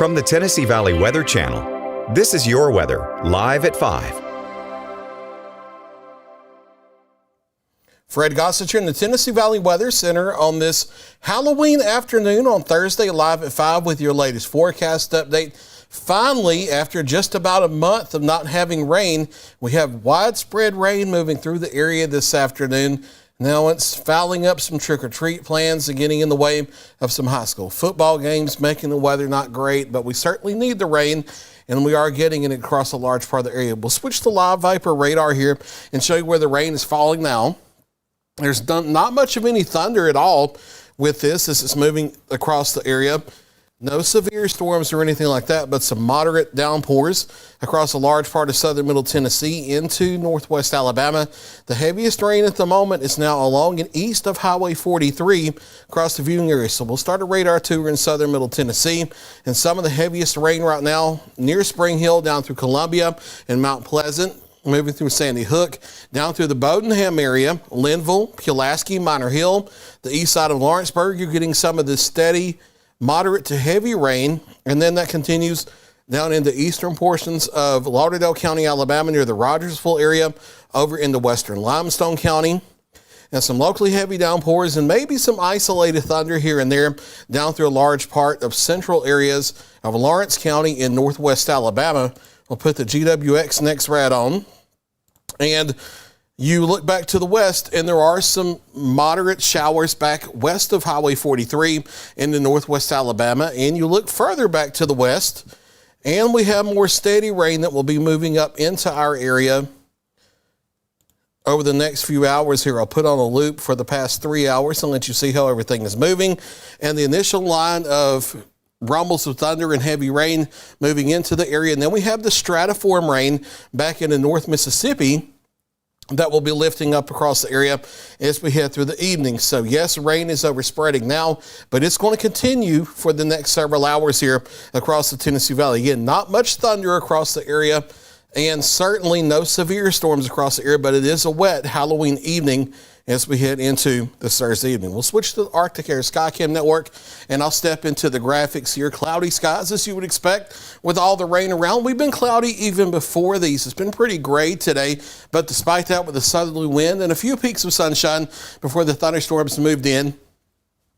From the Tennessee Valley Weather Channel, this is your weather, live at 5. Fred Gossett in the Tennessee Valley Weather Center on this Halloween afternoon on Thursday, live at 5 with your latest forecast update. Finally, after just about a month of not having rain, we have widespread rain moving through the area this afternoon. Now it's fouling up some trick-or-treat plans and getting in the way of some high school football games, making the weather not great, but we certainly need the rain, and we are getting it across a large part of the area. We'll switch to live Viper radar here and show you where the rain is falling now. There's not much of any thunder at all with this as it's moving across the area. No severe storms or anything like that, but some moderate downpours across a large part of southern middle Tennessee into northwest Alabama. The heaviest rain at the moment is now along and east of Highway 43 across the viewing area. So we'll start a radar tour in southern middle Tennessee. And some of the heaviest rain right now near Spring Hill down through Columbia and Mount Pleasant, moving through Sandy Hook, down through the Bodenham area, Linville, Pulaski, Minor Hill, the east side of Lawrenceburg. You're getting some of this steady, moderate to heavy rain, and then that continues down into eastern portions of Lauderdale County, Alabama, near the Rogersville area, over into western Limestone County, and some locally heavy downpours and maybe some isolated thunder here and there down through a large part of central areas of Lawrence County in northwest Alabama. We'll put the GWX next rad on, and you look back to the west, and there are some moderate showers back west of Highway 43 into northwest Alabama. And you look further back to the west, and we have more steady rain that will be moving up into our area over the next few hours here. I'll put on a loop for the past 3 hours and let you see how everything is moving. And the initial line of rumbles of thunder and heavy rain moving into the area. And then we have the stratiform rain back into North Mississippi that will be lifting up across the area as we head through the evening. So yes, rain is overspreading now, but it's going to continue for the next several hours here across the Tennessee Valley. Again, not much thunder across the area and certainly no severe storms across the area, but it is a wet Halloween evening as we head into this Thursday evening. We'll switch to the Arctic Air Skycam Network, and I'll step into the graphics here. Cloudy skies, as you would expect, with all the rain around. We've been cloudy even before these. It's been pretty gray today, but despite that, with a southerly wind and a few peaks of sunshine before the thunderstorms moved in,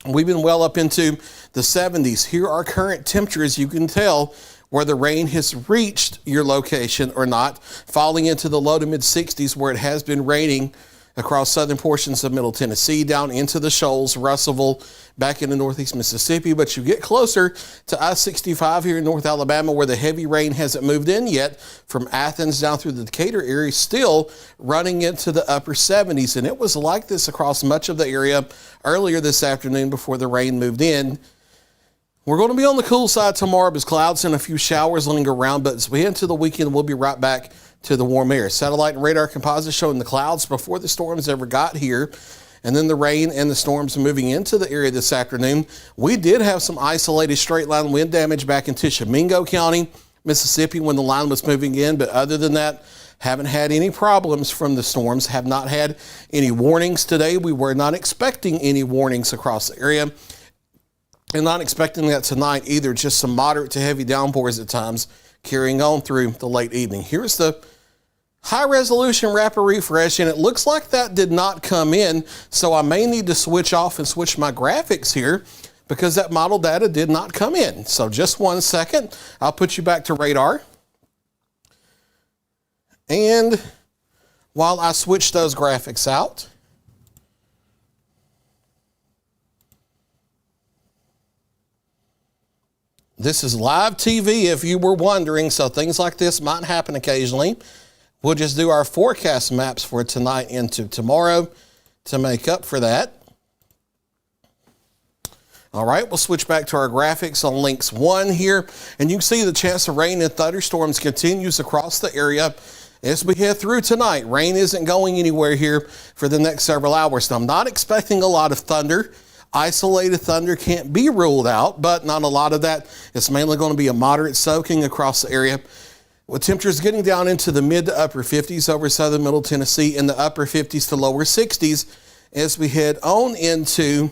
we've been well up into the 70s. Here are current temperatures. You can tell where the rain has reached your location or not, falling into the low to mid 60s where it has been raining across southern portions of Middle Tennessee, down into the Shoals, Russellville, back into northeast Mississippi. But you get closer to I-65 here in North Alabama, where the heavy rain hasn't moved in yet, from Athens down through the Decatur area, still running into the upper 70s. And it was like this across much of the area earlier this afternoon before the rain moved in. We're going to be on the cool side tomorrow because clouds and a few showers linger around, but as we head into the weekend, we'll be right back to the warm air. Satellite and radar composites showing the clouds before the storms ever got here, and then the rain and the storms moving into the area this afternoon. We did have some isolated straight line wind damage back in Tishomingo County, Mississippi, when the line was moving in, but other than that, haven't had any problems from the storms, have not had any warnings today. We were not expecting any warnings across the area, and not expecting that tonight either. Just some moderate to heavy downpours at times carrying on through the late evening. Here's the high-resolution rapid refresh, and it looks like that did not come in, so I may need to switch off and switch my graphics here because that model data did not come in. So just 1 second. I'll put you back to radar. And while I switch those graphics out, this is live TV if you were wondering, so things like this might happen occasionally. We'll just do our forecast maps for tonight into tomorrow to make up for that. All right, we'll switch back to our graphics on links 1 here, and you can see the chance of rain and thunderstorms continues across the area as we head through tonight. Rain isn't going anywhere here for the next several hours. Now, I'm not expecting a lot of thunder. Isolated thunder can't be ruled out, but not a lot of that. It's mainly going to be a moderate soaking across the area, with temperatures getting down into the mid to upper 50s over southern middle Tennessee and the upper 50s to lower 60s as we head on into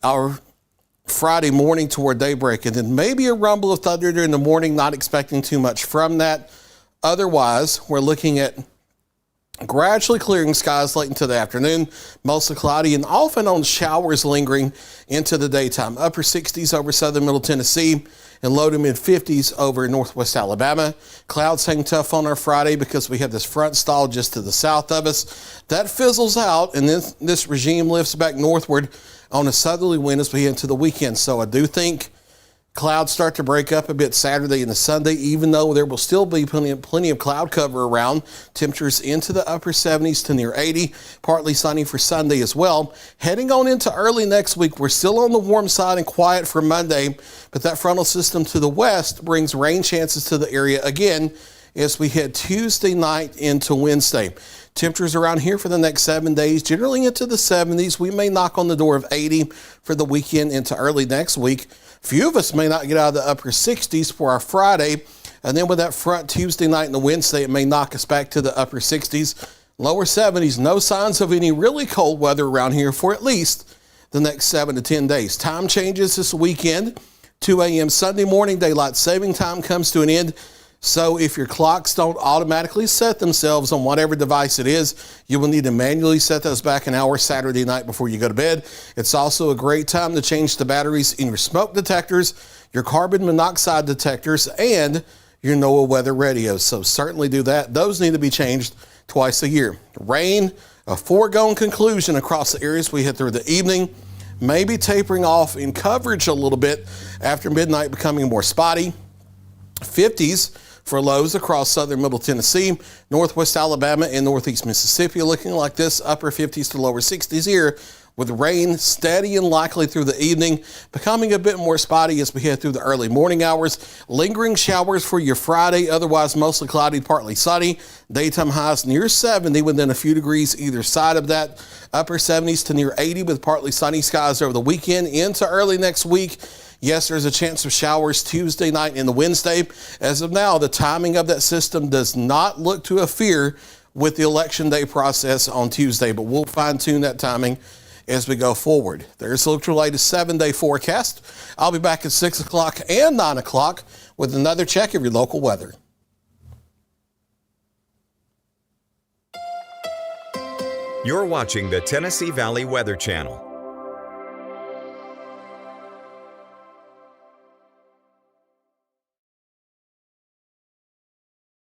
our Friday morning toward daybreak, and then maybe a rumble of thunder during the morning, not expecting too much from that. Otherwise, we're looking at gradually clearing skies late into the afternoon, mostly cloudy and off and on showers lingering into the daytime. Upper 60s over southern middle Tennessee and low to mid 50s over northwest Alabama. Clouds hang tough on our Friday because we have this front stall just to the south of us. That fizzles out, and then this regime lifts back northward on a southerly wind as we head into the weekend. So I do think clouds start to break up a bit Saturday and the Sunday, even though there will still be plenty of cloud cover around. Temperatures into the upper 70s to near 80, partly sunny for Sunday as well. Heading on into early next week, we're still on the warm side and quiet for Monday, but that frontal system to the west brings rain chances to the area again as we head Tuesday night into Wednesday. Temperatures around here for the next 7 days, generally into the 70s. We may knock on the door of 80 for the weekend into early next week. Few of us may not get out of the upper 60s for our Friday, and then with that front Tuesday night and the Wednesday, it may knock us back to the upper 60s, lower 70s. No signs of any really cold weather around here for at least the next 7 to 10 days. Time changes this weekend. 2 a.m. Sunday morning, daylight saving time comes to an end. So if your clocks don't automatically set themselves on whatever device it is, you will need to manually set those back an hour Saturday night before you go to bed. It's also a great time to change the batteries in your smoke detectors, your carbon monoxide detectors, and your NOAA weather radios. So certainly do that. Those need to be changed twice a year. Rain, a foregone conclusion across the areas we hit through the evening, maybe tapering off in coverage a little bit after midnight, becoming more spotty. 50s for lows across southern middle Tennessee, northwest Alabama, and northeast Mississippi, looking like this, upper 50s to lower 60s here, with rain steady and likely through the evening, becoming a bit more spotty as we head through the early morning hours. Lingering showers for your Friday, otherwise mostly cloudy, partly sunny. Daytime highs near 70, within a few degrees either side of that. Upper 70s to near 80 with partly sunny skies over the weekend into early next week. Yes, there's a chance of showers Tuesday night and the Wednesday. As of now, the timing of that system does not look to interfere with the election day process on Tuesday, but we'll fine-tune that timing as we go forward. There's a look at your latest 7-day forecast. I'll be back at 6 o'clock and 9 o'clock with another check of your local weather. You're watching the Tennessee Valley Weather Channel.